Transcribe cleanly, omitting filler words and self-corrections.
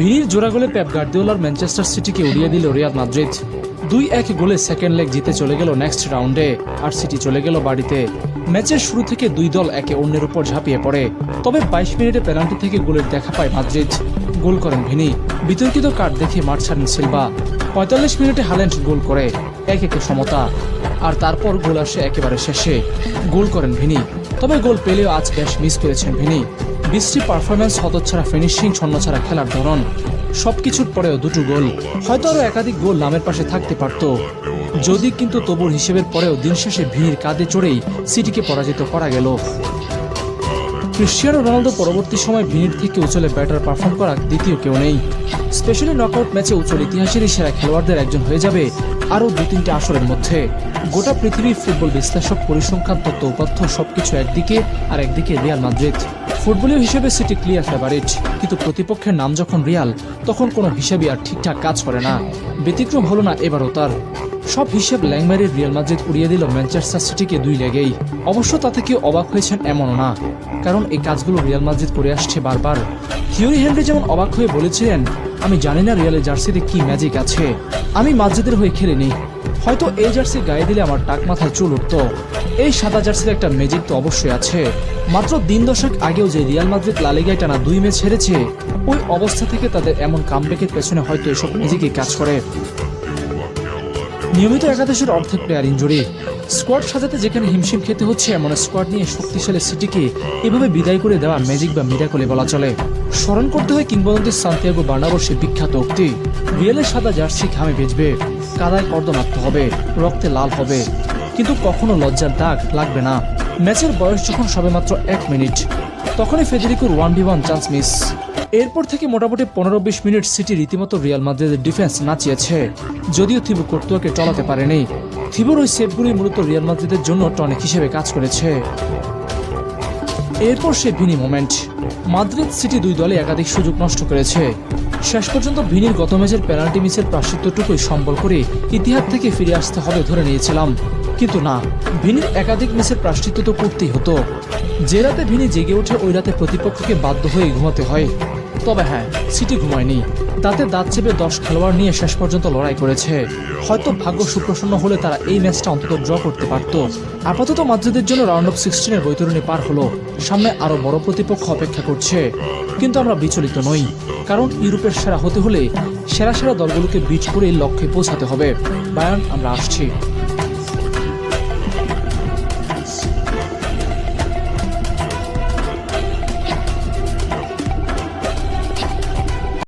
ভিনির জোড়া গোলে Pep গার্দিওলার Manchester সিটিকে উড়িয়ে দিল রিয়াল মাদ্রিদ। 2-1 গোলে সেকেন্ড লেগ জিতে চলে গেল নেক্সট রাউন্ডে, আর সিটি চলে গেল বাড়িতে। ম্যাচের শুরু থেকে দুই দল একে অন্যের উপর ঝাঁপিয়ে পড়ে, তবে 22 মিনিটে পেনাল্টি থেকে গোলের দেখা পায় মাদ্রিদ। গোল করেন ভিনি, বিতর্কিত কার্ড দেখে মাঠ ছাড়েন সিলভা। 45 মিনিটে হাল্যান্ড গোল করে 1-1 সমতা, আর তারপর গোল আসে একেবারে শেষে। গোল করেন ভিনি, তবে গোল পেলেও আজ বেশ মিস করেছেন ভিনি। বৃষ্টি পারফরম্যান্স, হতচ্ছাড়া ফিনিশিং, ছন্নছাড়া খেলার ধরন, সবকিছুর পরেও দুটো গোল। হয়তো আরো একাধিক গোল নামের পাশে থাকতে পারত যদি, কিন্তু তবুর হিসেবের পরেও দিন শেষে ভিনির কাঁধে চড়েই সিটিকে পরাজিত করা গেল। ক্রিশ্চিয়ানো রোনালদো পরবর্তী সময় ভিনির থেকে উচলে ব্যাটার পারফর্ম করা দ্বিতীয় কেউ নেই। স্পেশালি নকআউট ম্যাচে উচল ইতিহাসেরই সেরা খেলোয়াড়দের একজন হয়ে যাবে আরও 2-3টে আসরের মধ্যে। গোটা পৃথিবীর ফুটবল বিশ্লেষক, পরিসংখ্যান, তথ্য উপাত্ত সবকিছু একদিকে, আর একদিকে রিয়াল মাদ্রিদ। ফুটবলীয় হিসেবে সিটি ক্লিয়ার ফেভারিট, কিন্তু প্রতিপক্ষের নাম যখন রিয়াল, তখন কোনো হিসাবই আর ঠিকঠাক কাজ করে না। ব্যতিক্রম হলো না এবারও তার। সব হিসেব ল্যাংমারির রিয়াল মাদ্রিদ উড়িয়ে দিল ম্যানচেস্টার সিটিকে 2 লেগেই। অবশ্য তাতে কেউ অবাক হয়েছেন এমনও না, কারণ এই কাজগুলো রিয়াল মাদ্রিদ করে আসছে বারবার। থিওরি হেনরি যেমন অবাক হয়ে বলেছিলেন, আমি জানি না রিয়ালের জার্সিতে কি ম্যাজিক আছে, আমি মাদ্রিদের হয়ে খেলিনি, হয়তো এই জার্সি গায়ে দিলে আমার টাক মাথায় চুল উঠত। এই সাদা জার্সির একটা ম্যাজিক তো অবশ্যই আছে। মাত্র 3 দশক আগেও যে রিয়াল মাদ্রিদ লা লিগায় টানা 2 ম্যাচ হেরেছে, ওই অবস্থা থেকে তাদের এমন কামব্যাকের পেছনে হয়তো এসব ম্যাজিকই কাজ করে। নিয়মিত একাদশের অর্ধেক প্লেয়ার ইনজুরি, স্কোয়াড সাজাতে যেখানে হিমশিম খেতে হচ্ছে, এমন স্কোয়াড নিয়ে শক্তিশালী সিটিকে এভাবে বিদায় করে দেওয়া ম্যাজিক বা মিরাকলে বলা চলে। স্মরণ করতে হয় কিংবদন্তি সান্তিয়াগো বার্নাব্যুর সে বিখ্যাত উক্তি, রিয়ালের সাদা জার্সি ঘামে ভিজবে, কাদায় কর্দমাক্ত হবে, রক্তে লাল হবে, কিন্তু কখনো লজ্জার দাগ লাগবে না। ম্যাচের বয়স যখন সবেমাত্র 1 মিনিট, তখনই ফেদেরিকোর 1v1 চান্স মিস। এরপর থেকে মোটামুটি 15-20 মিনিট সিটি রীতিমতো রিয়াল মাদ্রিদের ডিফেন্স নাচিয়েছে, যদিও থিবো কোর্তুয়াকে টলাতে পারেনি। থিবোর ওই সেভগুলি মূলত রিয়াল মাদ্রিদের জন্য টনিক হিসেবে কাজ করেছে। এরপর সে ভিনি মোমেন্ট, মাদ্রিদ সিটি 2 দলে একাধিক সুযোগ নষ্ট করেছে। শেষ পর্যন্ত ভিনির গত ম্যাচের পেনাল্টি মিসের প্রায়শ্চিত্তটুকুই সম্বল করে ইতিহাস থেকে ফিরে আসতে হবে ধরে নিয়েছিলাম, কিন্তু না, ভিনির একাধিক মিসের প্রায়শ্চিত্ত তো করতেই হতো। যে রাতে ভিনি জেগে ওঠে, ওই রাতে প্রতিপক্ষকে বাধ্য হয়ে ঘুমাতে হয়। তবে হ্যাঁ, সিটি ঘুমায়নি, তাতে দাঁত চেপে 10 খেলোয়াড় নিয়ে শেষ পর্যন্ত লড়াই করেছে। হয়তো ভাগ্য সুপ্রসন্ন হলে তারা এই ম্যাচটা অন্তত ড্র করতে পারত। আপাতত মাদ্রিদের জন্য রাউন্ড অফ 16-এর বৈতরণী পার হলো, সামনে আরো বড় প্রতিপক্ষ অপেক্ষা করছে। কিন্তু আমরা বিচলিত নই, কারণ ইউরোপের সেরা হতে হলে সেরা দলগুলোকে বিট করে লক্ষ্যে পৌঁছাতে হবে। বায়ার্ন, আমরা আসছি।